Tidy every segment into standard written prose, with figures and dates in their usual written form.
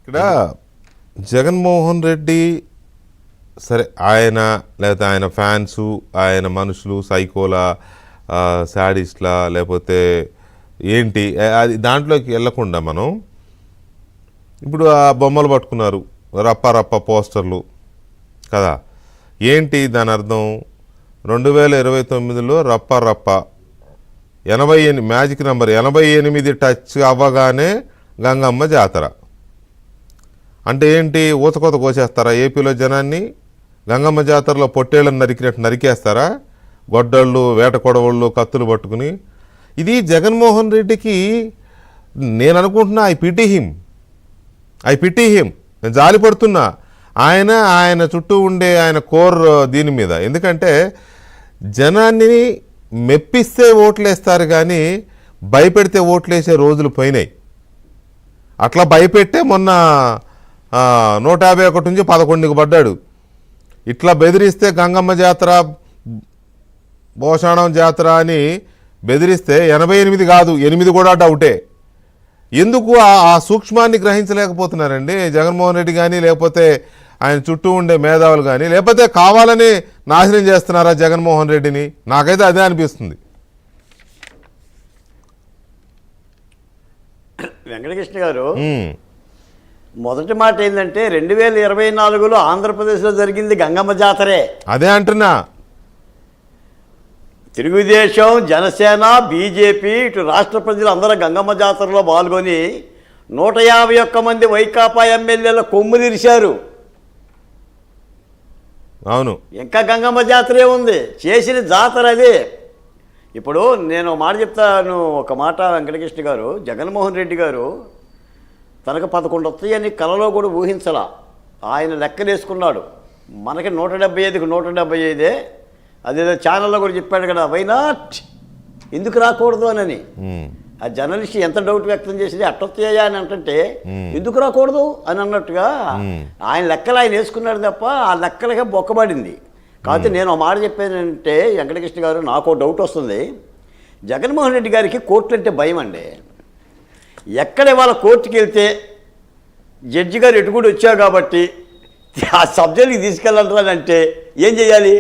ఇక్కడ జగన్మోహన్ రెడ్డి సరే ఆయన లేకపోతే ఆయన ఫ్యాన్సు ఆయన మనుషులు సైకోలా శాడిస్ట్లా లేకపోతే ఏంటి అది దాంట్లోకి వెళ్ళకుండా మనం ఇప్పుడు ఆ బొమ్మలు పట్టుకున్నారు రప్ప రప్ప పోస్టర్లు కదా ఏంటి దాని అర్థం 2029లో రప్ప రప్ప 88 మ్యాజిక్ నెంబర్ 88 టచ్ అవ్వగానే గంగమ్మ జాతర అంటే ఏంటి ఊచకోత కోసేస్తారా ఏపీలో జనాన్ని గంగమ్మ జాతరలో పొట్టేళ్ళని నరికినట్టు నరికేస్తారా గొడ్డళ్ళు వేట కొడవళ్ళు కత్తులు పట్టుకుని ఇది జగన్మోహన్ రెడ్డికి నేను అనుకుంటున్నా ఐ పిటీ హిమ్ నేను జాలి పడుతున్నా ఆయన చుట్టూ ఉండే ఆయన కోర్ దీని మీద ఎందుకంటే జనాన్ని మెప్పిస్తే ఓట్లేస్తారు కానీ భయపెడితే ఓట్లేసే రోజులు పోయినాయి అట్లా భయపెట్టే మొన్న 151 నుంచి 11కి పడ్డాడు ఇట్లా బెదిరిస్తే గంగమ్మ జాతర భోషాణం జాతర అని బెదిరిస్తే 88 కాదు 8 కూడా డౌటే ఎందుకు ఆ సూక్ష్మాన్ని గ్రహించలేకపోతున్నారండి జగన్మోహన్ రెడ్డి కానీ లేకపోతే ఆయన చుట్టూ ఉండే మేధావులు కానీ లేకపోతే కావాలని నాశనం చేస్తున్నారా జగన్మోహన్ రెడ్డిని నాకైతే అదే అనిపిస్తుంది. వెంకటకృష్ణ గారు మొదటి మాట ఏంటంటే 2024లో ఆంధ్రప్రదేశ్లో జరిగింది గంగమ్మ జాతరే. అదే అంటున్నా. తెలుగుదేశం జనసేన బీజేపీ ఇటు రాష్ట్ర ప్రజలు అందరూ గంగమ్మ జాతరలో పాల్గొని 151 మంది వైకాపా ఎమ్మెల్యేల కొమ్ము తీర్చారు. అవును ఇంకా గంగమ్మ జాతరే ఉంది చేసిన జాతర అదే. ఇప్పుడు నేను మాట చెప్తాను ఒక మాట వెంకటకృష్ణ గారు జగన్మోహన్ రెడ్డి గారు తనకు 11 వస్తాయని కలలో కూడా ఊహించలా ఆయన లెక్కలేసుకున్నాడు మనకి 175కి 175 అదేదో ఛానల్లో కూడా చెప్పాడు కదా వైనాట్ ఎందుకు రాకూడదు అని ఆ జర్నలిస్ట్ ఎంత డౌట్ వ్యక్తం చేసింది అట్టొత్తాయా అని అంటే ఎందుకు రాకూడదు అని అన్నట్టుగా ఆయన లెక్కలు ఆయన వేసుకున్నాడు తప్ప ఆ లెక్కలకే బొక్కబడింది. కాకపోతే నేను మాట చెప్పానంటే వెంకటకృష్ణ గారు నాకు డౌట్ వస్తుంది జగన్మోహన్ రెడ్డి గారికి కోర్టు అంటే భయం అండి. ఎక్కడ వాళ్ళ కోర్టుకి వెళ్తే జడ్జి గారు ఎటు కూడా వచ్చావు కాబట్టి ఆ సబ్జెక్ట్కి తీసుకెళ్ళాలంటే ఏం చేయాలి?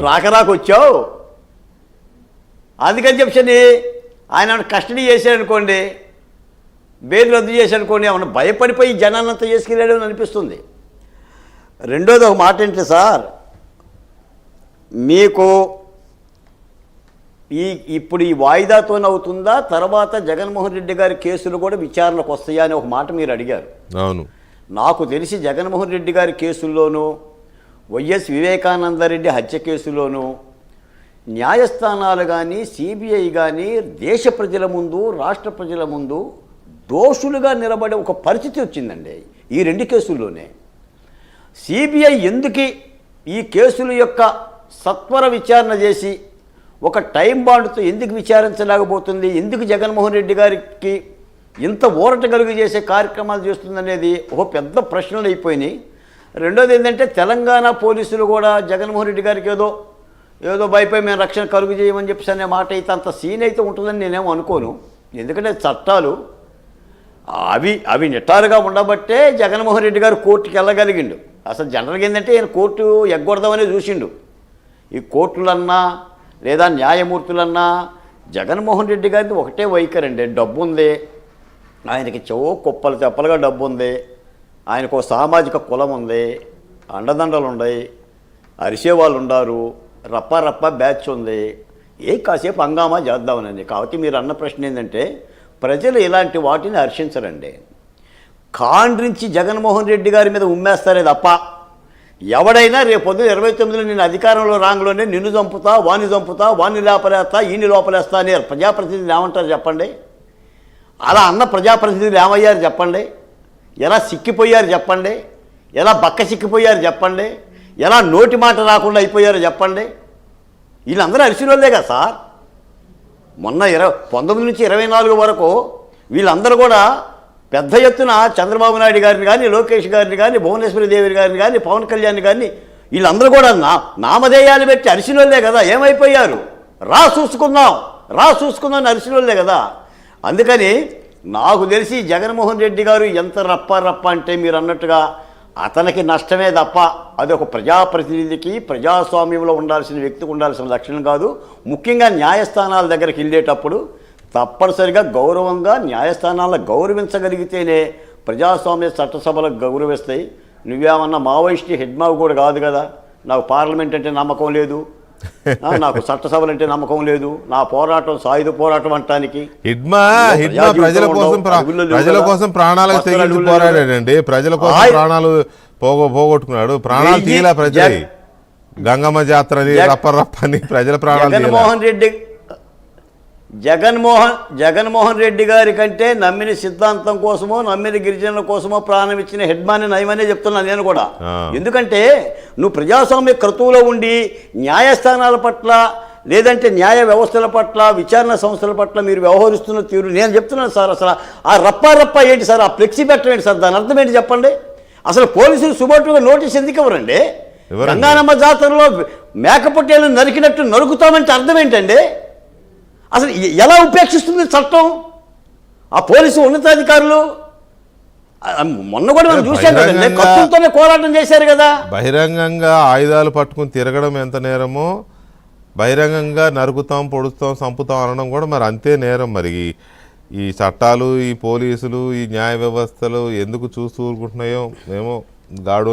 రాక వచ్చావు అందుకని చెప్పని ఆయన కస్టడీ చేశాడనుకోండి బెయిల్ రద్దు చేశాడనుకోండి ఏమన్నా భయపడిపోయి జనాన్నంతా చేసుకెళ్ళాడు అని అనిపిస్తుంది. రెండోది ఒక మాట ఏంటి సార్ మీకు ఇప్పుడు ఈ వాయిదాతోనే అవుతుందా తర్వాత జగన్మోహన్ రెడ్డి గారి కేసులు కూడా విచారణకు వస్తాయా అని ఒక మాట మీరు అడిగారు. అవును నాకు తెలిసి జగన్మోహన్ రెడ్డి గారి కేసుల్లోనూ వైఎస్ వివేకానందరెడ్డి హత్య కేసులోనూ న్యాయస్థానాలు కానీ సిబిఐ కానీ దేశ ప్రజల ముందు రాష్ట్ర ప్రజల ముందు దోషులుగా నిలబడే ఒక పరిస్థితి వచ్చిందండి ఈ 2 కేసుల్లోనే. సిబిఐ ఎందుకు ఈ కేసుల యొక్క సత్వర విచారణ చేసి ఒక టైం బాండ్తో ఎందుకు విచారించలేకపోతుంది ఎందుకు జగన్మోహన్ రెడ్డి గారికి ఇంత ఊరట కలుగు చేసే కార్యక్రమాలు చేస్తుందనేది ఒక పెద్ద ప్రశ్నలు అయిపోయినాయి. రెండోది ఏంటంటే తెలంగాణ పోలీసులు కూడా జగన్మోహన్ రెడ్డి గారికి ఏదో భయపడి మేము రక్షణ కలుగు చేయమని చెప్పేసి అనే మాట అయితే అంత సీన్ అయితే ఉంటుందని నేనేమో అనుకోను. ఎందుకంటే చట్టాలు అవి నిట్టారుగా ఉండబట్టే జగన్మోహన్ రెడ్డి గారు కోర్టుకి వెళ్ళగలిగిండు. అసలు జనరల్గా ఏంటంటే ఈయన కోర్టు ఎగ్గొడదామనే చూసిండు. ఈ కోర్టులన్నా లేదా న్యాయమూర్తులన్నా జగన్మోహన్ రెడ్డి గారిది ఒకటే వైఖరండి డబ్బు ఉంది ఆయనకి కుప్పలు తెప్పలుగా డబ్బు ఉంది ఆయనకు సామాజిక కులం ఉంది అండదండలు ఉన్నాయి అరిసేవాళ్ళు ఉన్నారు రప్ప రప్ప బ్యాచ్ ఉంది కాసేపు హంగామా చేద్దామనండి. కాబట్టి మీరు అన్న ప్రశ్న ఏంటంటే ప్రజలు ఇలాంటి వాటిని హర్షించరండి. కాండ్రించి జగన్మోహన్ రెడ్డి గారి మీద ఉమ్మేస్తారే తప్ప ఎవడైనా రేపు పొద్దున 29లో నేను అధికారంలో రాంగ్లోనే నిన్ను చంపుతా వాణ్ణి లోపలేస్తా ఈయన్ని లోపలేస్తా అని ప్రజాప్రతినిధులు ఏమంటారు చెప్పండి? అలా అన్న ప్రజాప్రతినిధులు ఏమయ్యారు చెప్పండి? ఎలా సిక్కిపోయారు చెప్పండి? ఎలా బక్క సిక్కిపోయారు చెప్పండి? ఎలా నోటి మాట రాకుండా అయిపోయారో చెప్పండి? వీళ్ళందరూ అరిసిరోళ్ళే కదా సార్. మొన్న 19 నుంచి 24 వరకు వీళ్ళందరూ కూడా పెద్ద ఎత్తున చంద్రబాబు నాయుడు గారిని కానీ లోకేష్ గారిని కానీ భువనేశ్వరి దేవి గారిని కానీ పవన్ కళ్యాణ్ కానీ వీళ్ళందరూ కూడా నామధేయాలు పెట్టి అరిసిరోళ్ళే కదా. ఏమైపోయారు? రా చూసుకుందాం అరిసిరోళ్ళే కదా. అందుకని నాకు తెలిసి జగన్మోహన్ రెడ్డి గారు ఎంత రప్ప అంటే మీరు అన్నట్టుగా అతనికి నష్టమే తప్ప అది ఒక ప్రజాప్రతినిధికి ప్రజాస్వామ్యంలో ఉండాల్సిన వ్యక్తికి ఉండాల్సిన లక్షణం కాదు. ముఖ్యంగా న్యాయస్థానాల దగ్గరికి వెళ్ళేటప్పుడు తప్పనిసరిగా గౌరవంగా న్యాయస్థానాలను గౌరవించగలిగితేనే ప్రజాస్వామ్య చట్టసభలకు గౌరవిస్తాయి. నువ్వేమన్నా మావోయిస్టు హెడ్మావు కూడా కాదు కదా. నాకు పార్లమెంట్ అంటే నమ్మకం లేదు, నాకు చట్టసభలు అంటే నమ్మకం లేదు, నా పోరాటం సాయుధ పోరాటం అంటానికి. హిడ్మా ప్రజల కోసం ప్రాణాలకు తెగించి పోరాడాడండి. ప్రజల కోసం ప్రాణాలు పోగొట్టుకున్నాడు. ప్రాణాలు తీయలే ప్రజలు. గంగమ్మ జాతరని రప్పని ప్రజల ప్రాణాలు. జగన్మోహన్ రెడ్డి గారి కంటే నమ్మిన సిద్ధాంతం కోసమో నమ్మిన గిరిజనుల కోసమో ప్రాణం ఇచ్చిన హెడ్మాని నయమనే చెప్తున్నాను నేను కూడా. ఎందుకంటే నువ్వు ప్రజాస్వామ్య క్రతువులో ఉండి న్యాయస్థానాల పట్ల లేదంటే న్యాయ వ్యవస్థల పట్ల విచారణ సంస్థల పట్ల మీరు వ్యవహరిస్తున్న తీరు నేను చెప్తున్నాను సార్. అసలు ఆ రప్ప ఏంటి సార్, ఆ ఫ్లెక్సీ పెట్టడం ఏంటి సార్, దాని అర్థం ఏంటి చెప్పండి. అసలు పోలీసులు సుబోటుగా నోటీస్ ఎందుకు ఇవ్వరండి? గంగానమ్మ జాతరలో మేకపోట్టేళ్ళు నరికినట్టు నరుకుతామంటే అర్థం ఏంటండి? అసలు ఎలా ఉపేక్షిస్తుంది చట్టం ఆ పోలీసు ఉన్నతాధికారులు? మొన్న కూడా మనం చూసాం కదండి, కత్తులతోనే పోరాటం చేశారు కదా. బహిరంగంగా ఆయుధాలు పట్టుకుని తిరగడం ఎంత నేరమో బహిరంగంగా నరుకుతాం, పొడుస్తాం, చంపుతాం అనడం కూడా మరి అంతే నేరం. మరి ఈ చట్టాలు, ఈ పోలీసులు, ఈ న్యాయ వ్యవస్థలు ఎందుకు చూస్తూ ఊరుకుంటున్నాయో ఏమో. గాడు